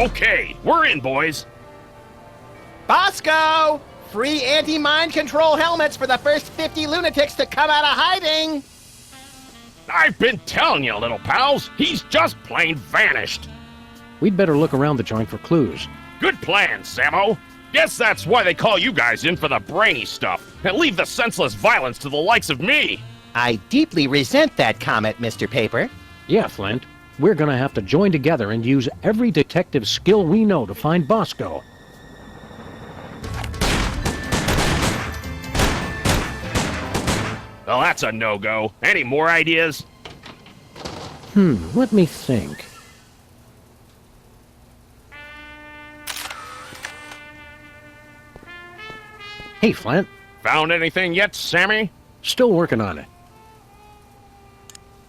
Okay, we're in, boys. Bosco! Free anti-mind control helmets for the first 50 lunatics to come out of hiding! I've been telling you, little pals. He's just plain vanished. We'd better look around the joint for clues. Good plan, Sammo. Guess that's why they call you guys in for the brainy stuff, and leave the senseless violence to the likes of me. I deeply resent that comment, Mr. Paper. Yeah, Flint. We're gonna have to join together and use every detective skill we know to find Bosco. Well, that's a no-go. Any more ideas? Let me think. Hey, Flint. Found anything yet, Sammy? Still working on it.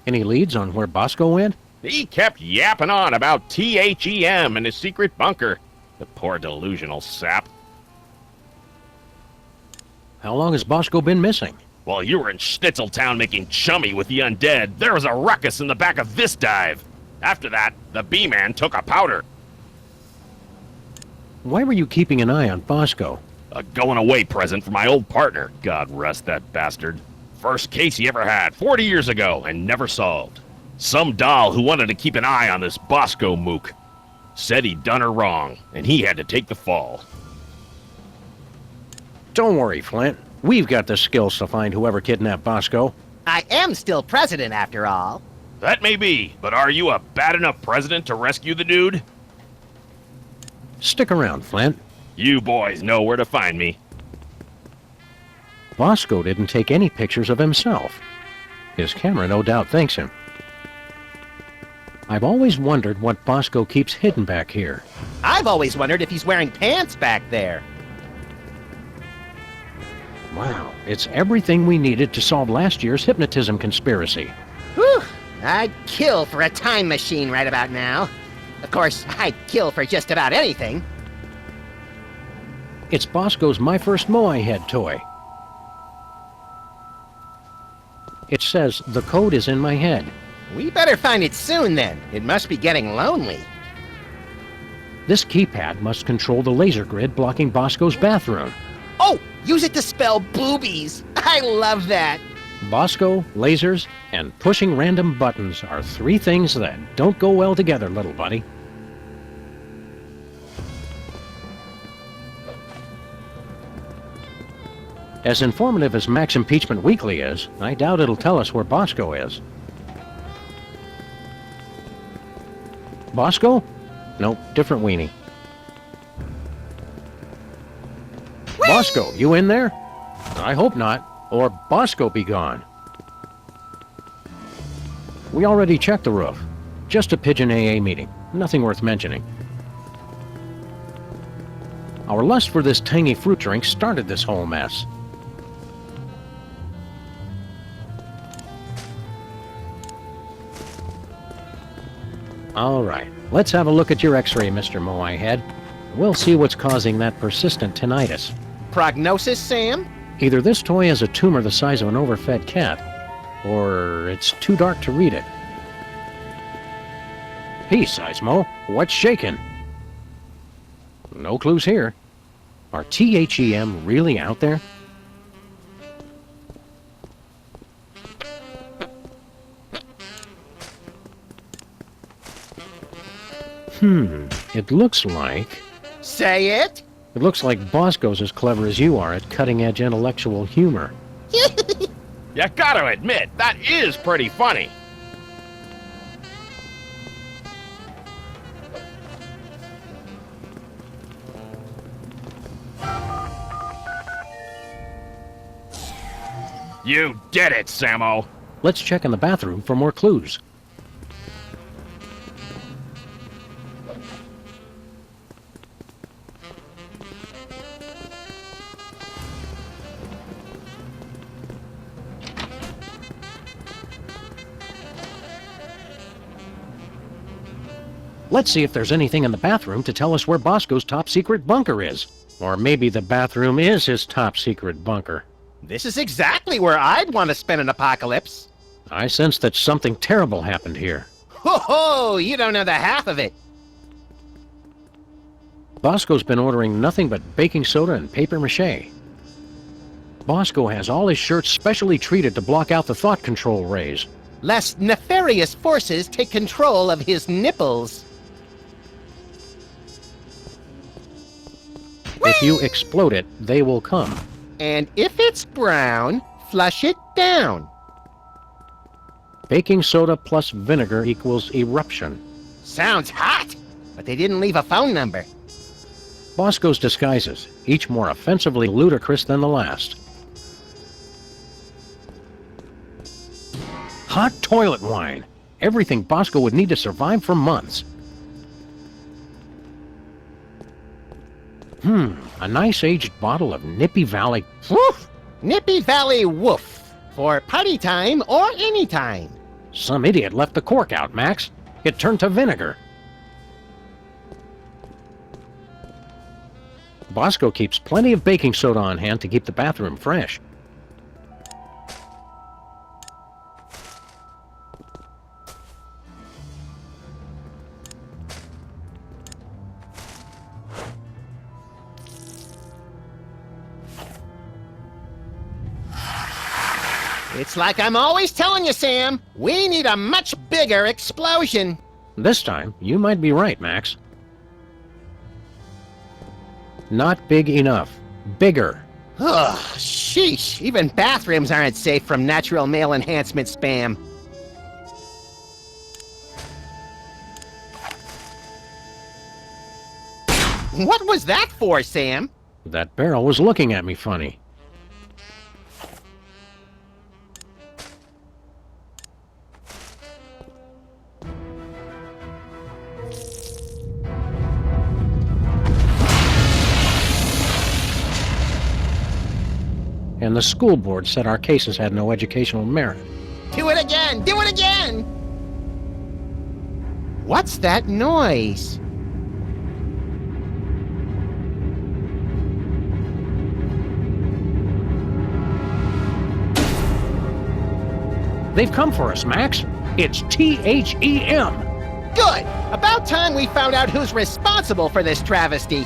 Any leads on where Bosco went? He kept yapping on about THEM and his secret bunker. The poor delusional sap. How long has Bosco been missing? While you were in Schnitzeltown making chummy with the undead, there was a ruckus in the back of this dive. After that, the B-Man took a powder. Why were you keeping an eye on Bosco? A going-away present for my old partner, God rest that bastard. First case he ever had, 40 years ago, and never solved. Some doll who wanted to keep an eye on this Bosco mook. Said he'd done her wrong, and he had to take the fall. Don't worry, Flint. We've got the skills to find whoever kidnapped Bosco. I am still president, after all. That may be, but are you a bad enough president to rescue the dude? Stick around, Flint. You boys know where to find me. Bosco didn't take any pictures of himself. His camera no doubt thanks him. I've always wondered what Bosco keeps hidden back here. I've always wondered if he's wearing pants back there. Wow, it's everything we needed to solve last year's hypnotism conspiracy. Whew! I'd kill for a time machine right about now. Of course, I'd kill for just about anything. It's Bosco's My First Moai Head toy. It says the code is in my head. We better find it soon then. It must be getting lonely. This keypad must control the laser grid blocking Bosco's bathroom. Oh! Use it to spell boobies! I love that! Bosco, lasers, and pushing random buttons are three things that don't go well together, little buddy. As informative as Max Impeachment Weekly is, I doubt it'll tell us where Bosco is. Bosco? Nope, different weenie. Whee! Bosco, you in there? I hope not, or Bosco be gone. We already checked the roof. Just a pigeon AA meeting. Nothing worth mentioning. Our lust for this tangy fruit drink started this whole mess. All right, let's have a look at your x-ray, Mr. Moai Head. We'll see what's causing that persistent tinnitus. Prognosis, Sam? Either this toy has a tumor the size of an overfed cat, or it's too dark to read it. Peace, Seismo. What's shaking? No clues here. Are THEM really out there? It looks like... Say it! It looks like Bosco's as clever as you are at cutting-edge intellectual humor. You gotta admit, that is pretty funny. You did it, Sammo. Let's check in the bathroom for more clues. Let's see if there's anything in the bathroom to tell us where Bosco's top-secret bunker is. Or maybe the bathroom is his top-secret bunker. This is exactly where I'd want to spend an apocalypse. I sense that something terrible happened here. Ho ho! You don't know the half of it. Bosco's been ordering nothing but baking soda and paper mache. Bosco has all his shirts specially treated to block out the thought control rays. Lest nefarious forces take control of his nipples. If you explode it, they will come. And if it's brown, flush it down. Baking soda plus vinegar equals eruption. Sounds hot, but they didn't leave a phone number. Bosco's disguises, each more offensively ludicrous than the last. Hot toilet wine. Everything Bosco would need to survive for months. A nice aged bottle of Nippy Valley. Woof! Nippy Valley Woof. For party time or any time. Some idiot left the cork out, Max. It turned to vinegar. Bosco keeps plenty of baking soda on hand to keep the bathroom fresh. It's like I'm always telling you, Sam. We need a much bigger explosion. This time, you might be right, Max. Not big enough. Bigger. Ugh, sheesh. Even bathrooms aren't safe from natural male enhancement spam. What was that for, Sam? That barrel was looking at me funny. And the school board said our cases had no educational merit. Do it again! Do it again! What's that noise? They've come for us, Max. It's THEM. Good! About time we found out who's responsible for this travesty.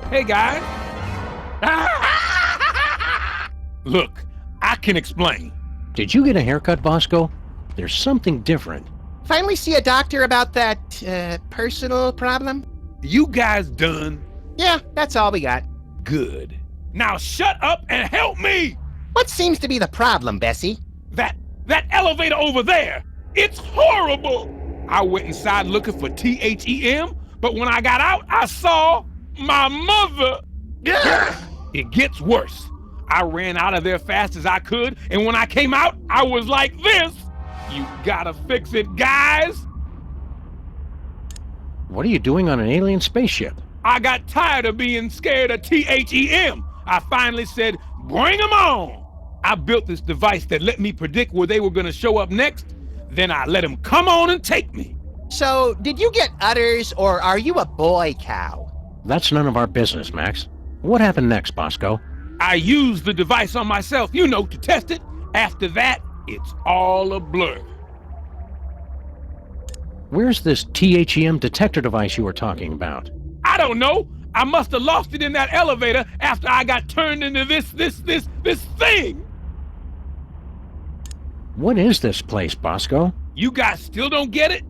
Hey, guys. Look, I can explain. Did you get a haircut, Bosco? There's something different. Finally see a doctor about that, personal problem? You guys done? Yeah, that's all we got. Good. Now shut up and help me! What seems to be the problem, Bessie? That elevator over there, it's horrible! I went inside looking for THEM, but when I got out, I saw my mother! It gets worse. I ran out of there fast as I could, and when I came out, I was like this! You gotta fix it, guys! What are you doing on an alien spaceship? I got tired of being scared of THEM. I finally said, bring them on! I built this device that let me predict where they were gonna show up next, then I let them come on and take me. So, did you get udders, or are you a boy cow? That's none of our business, Max. What happened next, Bosco? I used the device on myself, you know, to test it. After that, it's all a blur. Where's this THEM detector device you were talking about? I don't know. I must have lost it in that elevator after I got turned into this thing. What is this place, Bosco? You guys still don't get it?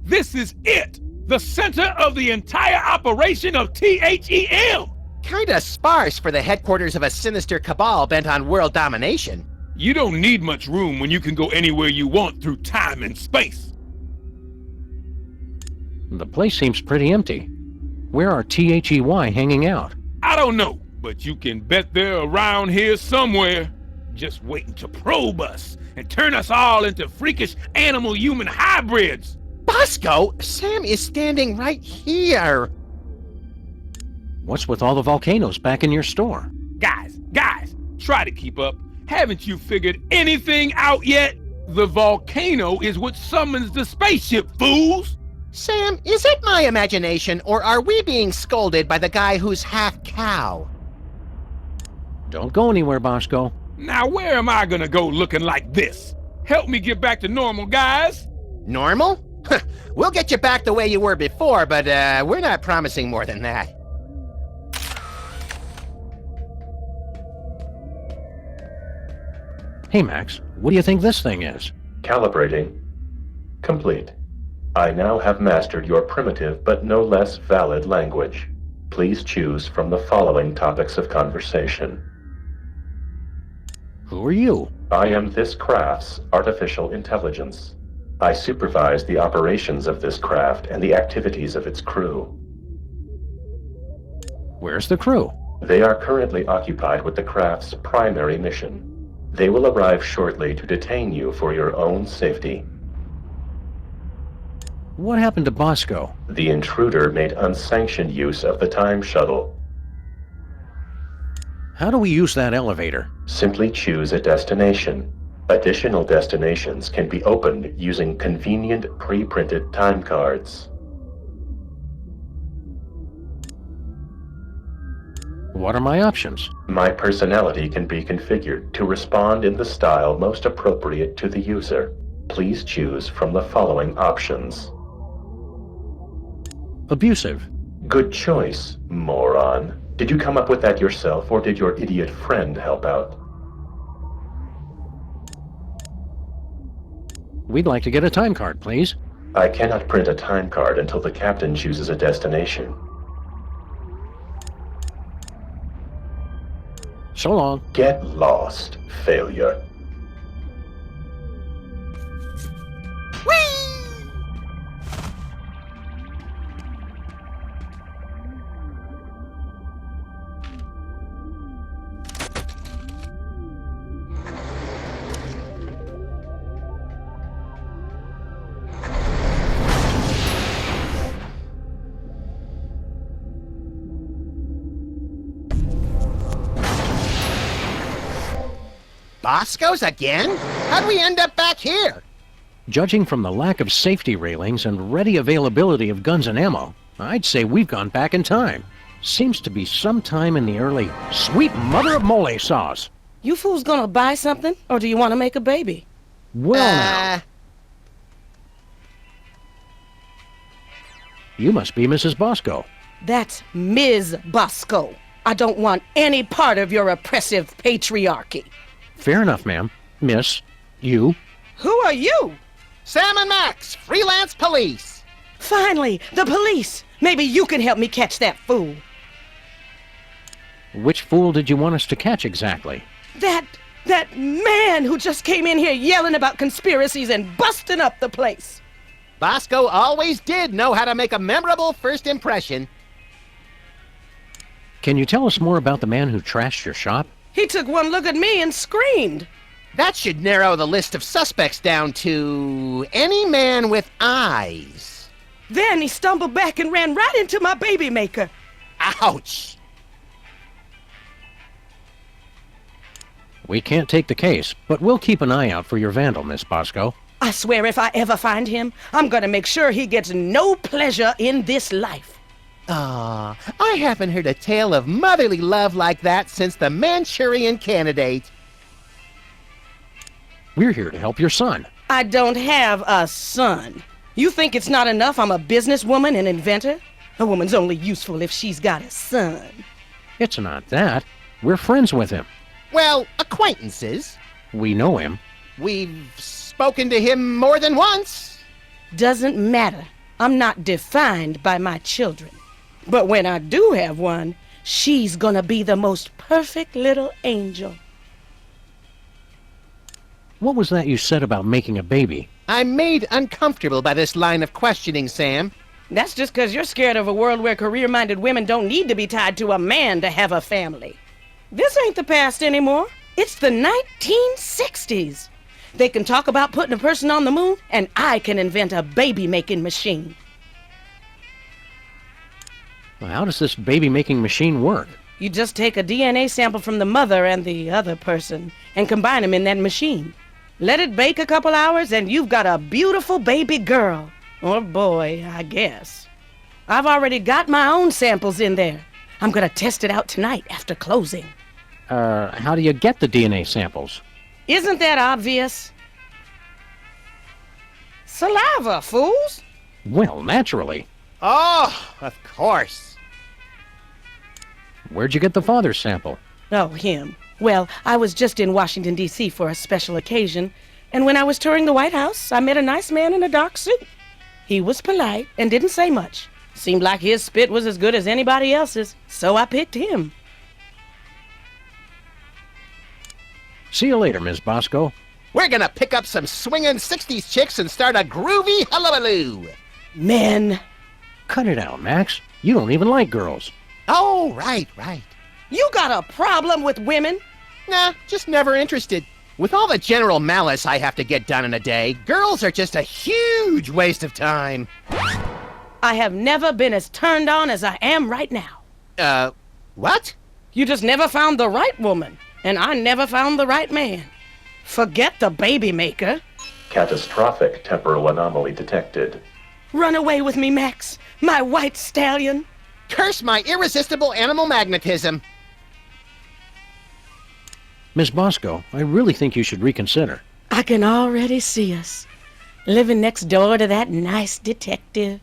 This is it. The center of the entire operation of THEM. Kinda sparse for the headquarters of a sinister cabal bent on world domination. You don't need much room when you can go anywhere you want through time and space. The place seems pretty empty. Where are THEY hanging out? I don't know, but you can bet they're around here somewhere, just waiting to probe us and turn us all into freakish animal-human hybrids. Bosco, Sam is standing right here. What's with all the volcanoes back in your store? Guys, try to keep up. Haven't you figured anything out yet? The volcano is what summons the spaceship, fools! Sam, is it my imagination, or are we being scolded by the guy who's half cow? Don't go anywhere, Bosco. Now where am I gonna go looking like this? Help me get back to normal, guys! Normal? We'll get you back the way you were before, but we're not promising more than that. Hey, Max, what do you think this thing is? Calibrating. Complete. I now have mastered your primitive but no less valid language. Please choose from the following topics of conversation. Who are you? I am this craft's artificial intelligence. I supervise the operations of this craft and the activities of its crew. Where's the crew? They are currently occupied with the craft's primary mission. They will arrive shortly to detain you for your own safety. What happened to Bosco? The intruder made unsanctioned use of the time shuttle. How do we use that elevator? Simply choose a destination. Additional destinations can be opened using convenient pre-printed time cards. What are my options? My personality can be configured to respond in the style most appropriate to the user. Please choose from the following options. Abusive. Good choice, moron. Did you come up with that yourself, or did your idiot friend help out? We'd like to get a time card, please. I cannot print a time card until the captain chooses a destination. So long. Get lost, failure. Bosco's again? How'd we end up back here? Judging from the lack of safety railings and ready availability of guns and ammo, I'd say we've gone back in time. Seems to be sometime in the early sweet mother of mole sauce. You fools gonna buy something, or do you want to make a baby? Well, now. You must be Mrs. Bosco. That's Ms. Bosco. I don't want any part of your oppressive patriarchy. Fair enough, ma'am. Miss, you. Who are you? Sam and Max, freelance police. Finally, the police. Maybe you can help me catch that fool. Which fool did you want us to catch exactly? That man who just came in here yelling about conspiracies and busting up the place. Bosco always did know how to make a memorable first impression. Can you tell us more about the man who trashed your shop? He took one look at me and screamed. That should narrow the list of suspects down to any man with eyes. Then he stumbled back and ran right into my baby maker. Ouch! We can't take the case, but we'll keep an eye out for your vandal, Miss Bosco. I swear if I ever find him, I'm gonna make sure he gets no pleasure in this life. Ah, I haven't heard a tale of motherly love like that since the Manchurian Candidate. We're here to help your son. I don't have a son. You think it's not enough I'm a businesswoman and inventor? A woman's only useful if she's got a son. It's not that. We're friends with him. Well, acquaintances. We know him. We've spoken to him more than once. Doesn't matter. I'm not defined by my children. But when I do have one, she's gonna be the most perfect little angel. What was that you said about making a baby? I'm made uncomfortable by this line of questioning, Sam. That's just because you're scared of a world where career-minded women don't need to be tied to a man to have a family. This ain't the past anymore. It's the 1960s. They can talk about putting a person on the moon, and I can invent a baby-making machine. Well, how does this baby-making machine work? You just take a DNA sample from the mother and the other person and combine them in that machine. Let it bake a couple hours, and you've got a beautiful baby girl. Or boy, I guess. I've already got my own samples in there. I'm gonna test it out tonight after closing. How do you get the DNA samples? Isn't that obvious? Saliva, fools! Well, naturally. Oh, of course. Where'd you get the father's sample? Oh, him. Well, I was just in Washington, D.C. for a special occasion, and when I was touring the White House, I met a nice man in a dark suit. He was polite and didn't say much. Seemed like his spit was as good as anybody else's, so I picked him. See you later, Ms. Bosco. We're gonna pick up some swinging 60s chicks and start a groovy hullabaloo. Men. Cut it out, Max. You don't even like girls. Oh, right. You got a problem with women? Nah, just never interested. With all the general malice I have to get done in a day, girls are just a huge waste of time. I have never been as turned on as I am right now. What? You just never found the right woman, and I never found the right man. Forget the baby maker. Catastrophic temporal anomaly detected. Run away with me, Max, my white stallion. Curse my irresistible animal magnetism. Ms. Bosco, I really think you should reconsider. I can already see us, living next door to that nice detective.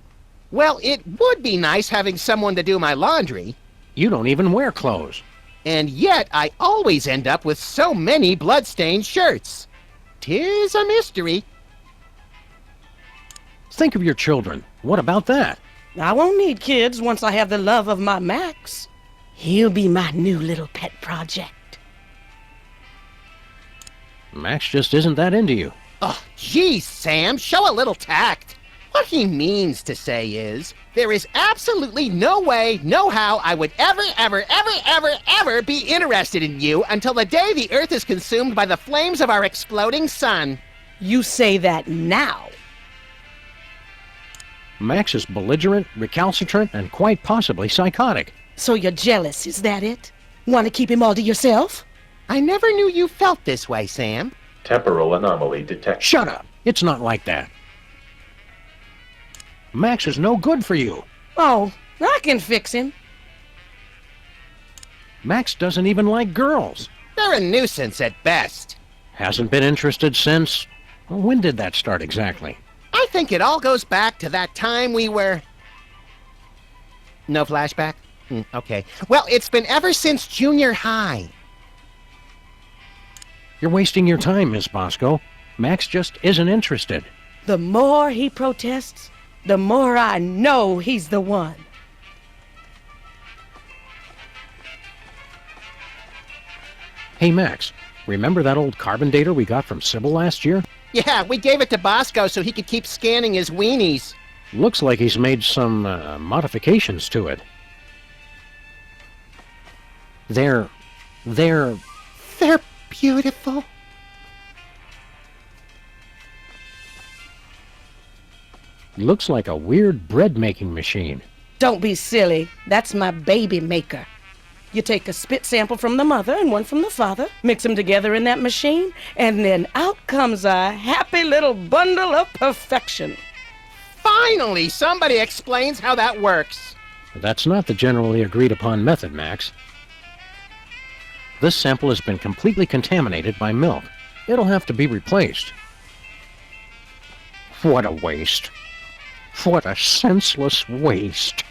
Well, it would be nice having someone to do my laundry. You don't even wear clothes. And yet I always end up with so many blood-stained shirts. 'Tis a mystery. Think of your children. What about that? I won't need kids once I have the love of my Max. He'll be my new little pet project. Max just isn't that into you. Oh, geez, Sam, show a little tact. What he means to say is, there is absolutely no way, no how I would ever be interested in you until the day the Earth is consumed by the flames of our exploding sun. You say that now. Max is belligerent, recalcitrant, and quite possibly psychotic. So you're jealous, is that it? Want to keep him all to yourself? I never knew you felt this way, Sam. Temporal anomaly detected. Shut up! It's not like that. Max is no good for you. Oh, I can fix him. Max doesn't even like girls. They're a nuisance at best. Hasn't been interested since... When did that start exactly? I think it all goes back to that time we were... No flashback? Okay. Well, it's been ever since junior high. You're wasting your time, Miss Bosco. Max just isn't interested. The more he protests, the more I know he's the one. Hey, Max, remember that old carbon dater we got from Sybil last year? Yeah, we gave it to Bosco so he could keep scanning his weenies. Looks like he's made some modifications to it. They're beautiful. Looks like a weird bread-making machine. Don't be silly. That's my baby maker. You take a spit sample from the mother and one from the father, mix them together in that machine, and then out comes a happy little bundle of perfection. Finally, somebody explains how that works. That's not the generally agreed-upon method, Max. This sample has been completely contaminated by milk. It'll have to be replaced. What a waste. What a senseless waste.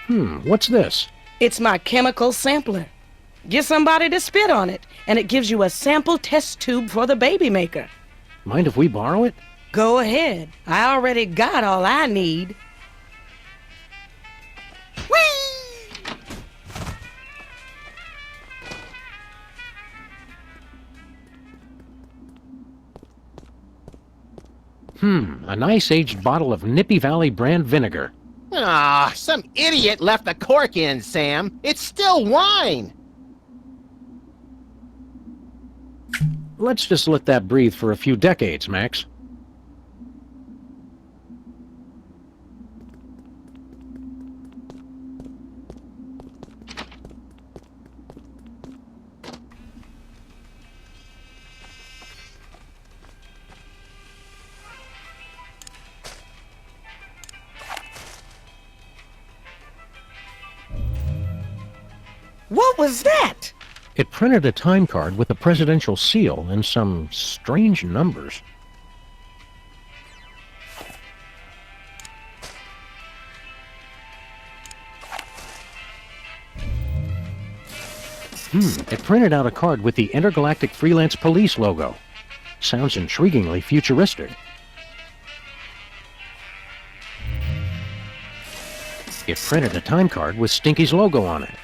What's this? It's my chemical sampler. Get somebody to spit on it, and it gives you a sample test tube for the baby maker. Mind if we borrow it? Go ahead. I already got all I need. A nice aged bottle of Nippy Valley brand vinegar. Ah, some idiot left the cork in, Sam. It's still wine. Let's just let that breathe for a few decades, Max. What was that? It printed a time card with a presidential seal and some strange numbers. It printed out a card with the Intergalactic Freelance Police logo. Sounds intriguingly futuristic. It printed a time card with Stinky's logo on it.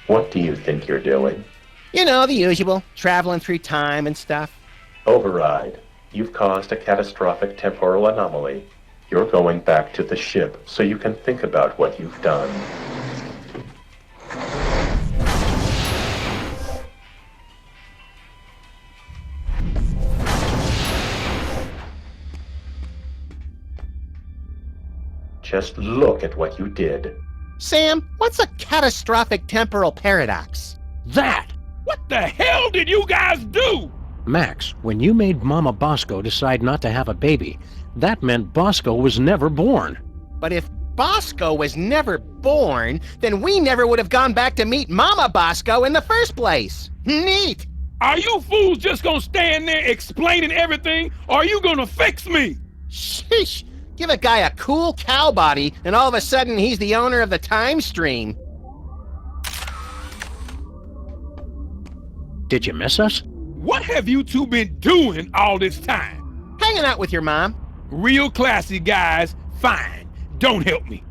What do you think you're doing? You know, the usual. Traveling through time and stuff. Override. You've caused a catastrophic temporal anomaly. You're going back to the ship so you can think about what you've done. Just look at what you did. Sam, what's a catastrophic temporal paradox? That! What the hell did you guys do? Max, when you made Mama Bosco decide not to have a baby, that meant Bosco was never born. But if Bosco was never born, then we never would have gone back to meet Mama Bosco in the first place. Neat! Are you fools just gonna stand there explaining everything, or are you gonna fix me? Sheesh! Give a guy a cool cow body, and all of a sudden he's the owner of the time stream. Did you miss us? What have you two been doing all this time? Hanging out with your mom. Real classy guys, fine. Don't help me.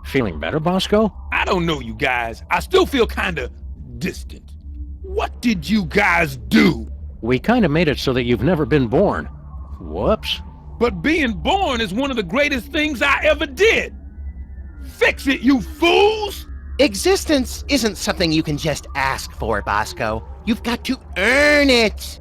Feeling better, Bosco? I don't know you guys. I still feel kinda distant. What did you guys do? We kinda made it so that you've never been born. Whoops. But being born is one of the greatest things I ever did. Fix it, you fools! Existence isn't something you can just ask for, Bosco. You've got to earn it.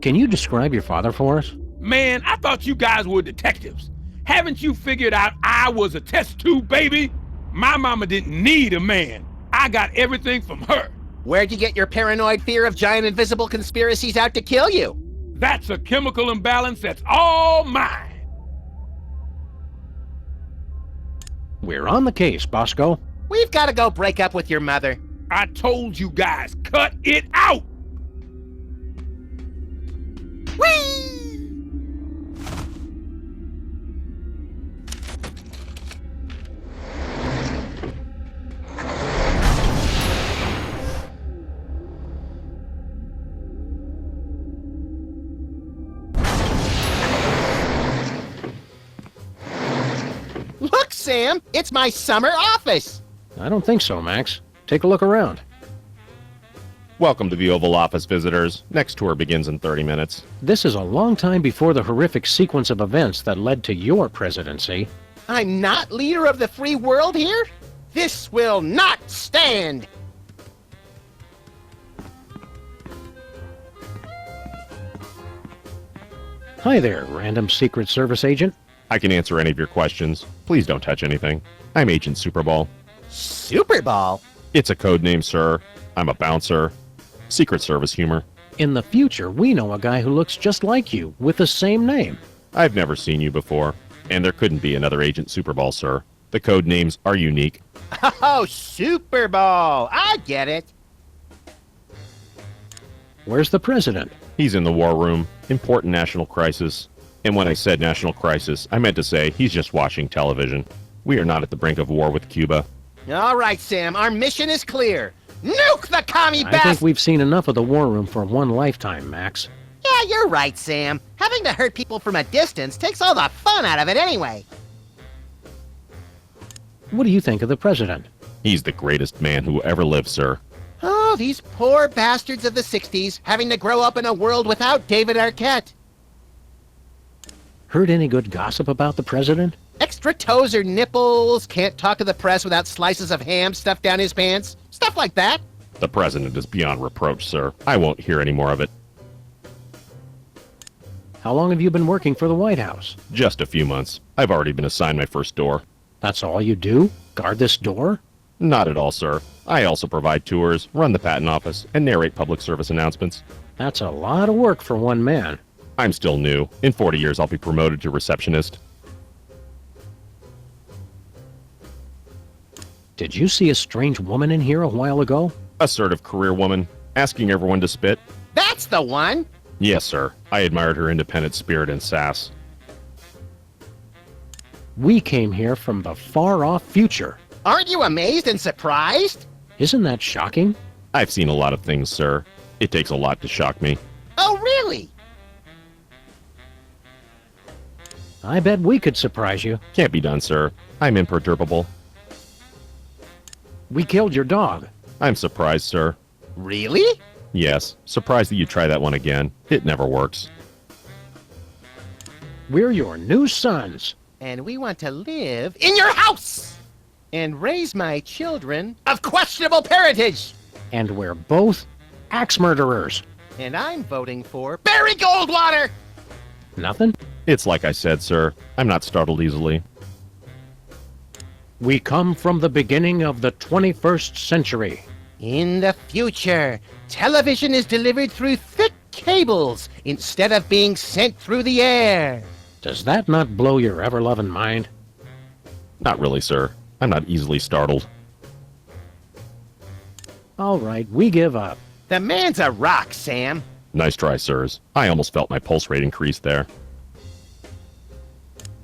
Can you describe your father for us? Man, I thought you guys were detectives. Haven't you figured out I was a test tube baby? My mama didn't need a man. I got everything from her. Where'd you get your paranoid fear of giant invisible conspiracies out to kill you? That's a chemical imbalance that's all mine. We're on the case, Bosco. We've got to go break up with your mother. I told you guys, cut it out! Whee! Look, Sam, it's my summer office. I don't think so, Max. Take a look around. Welcome to the Oval Office, visitors. Next tour begins in 30 minutes. This is a long time before the horrific sequence of events that led to your presidency. I'm not leader of the free world here? This will not stand! Hi there, random Secret Service agent. I can answer any of your questions. Please don't touch anything. I'm Agent Superball. Super Ball? It's a code name, sir. I'm a bouncer. Secret Service humor. In the future, we know a guy who looks just like you, with the same name. I've never seen you before, and there couldn't be another Agent Superball, sir. The code names are unique. Oh, Super Ball! I get it. Where's the president? He's in the war room. Important national crisis. And when I said national crisis, I meant to say he's just watching television. We are not at the brink of war with Cuba. All right, Sam, our mission is clear. Nuke the commie I think bastard! we've seen enough of the war room for one lifetime, Max. Yeah, you're right, Sam. Having to hurt people from a distance takes all the fun out of it anyway. What do you think of the president? He's the greatest man who ever lived, sir. Oh, these poor bastards of the 60s having to grow up in a world without David Arquette. Heard any good gossip about the president? Extra toes or nipples, can't talk to the press without slices of ham stuffed down his pants. Stuff like that. The president is beyond reproach, sir. I won't hear any more of it. How long have you been working for the White House? Just a few months. I've already been assigned my first door. That's all you do? Guard this door? Not at all, sir. I also provide tours, run the patent office, and narrate public service announcements. That's a lot of work for one man. I'm still new. In 40 years, I'll be promoted to receptionist. Did you see a strange woman in here a while ago? Assertive career woman, asking everyone to spit. That's the one. Yes, sir. I admired her independent spirit and sass. We came here from the far-off future. Aren't you amazed and surprised? Isn't that shocking? I've seen a lot of things, sir. It takes a lot to shock me. Oh, really? I bet we could surprise you. Can't be done, sir. I'm imperturbable. We killed your dog. I'm surprised, sir. Really? Yes, surprised that you try that one again. It never works. We're your new sons. And we want to live in your house and raise my children of questionable parentage. And we're both axe murderers. And I'm voting for Barry Goldwater. Nothing? It's like I said, sir. I'm not startled easily. We come from the beginning of the 21st century. In the future, television is delivered through thick cables instead of being sent through the air. Does that not blow your ever-loving mind? Not really, sir. I'm not easily startled. All right, we give up. The man's a rock, Sam. Nice try, sirs. I almost felt my pulse rate increase there.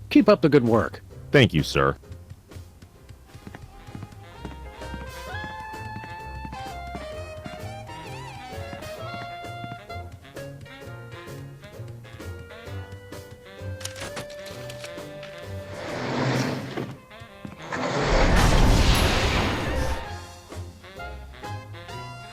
Keep up the good work. Thank you, sir.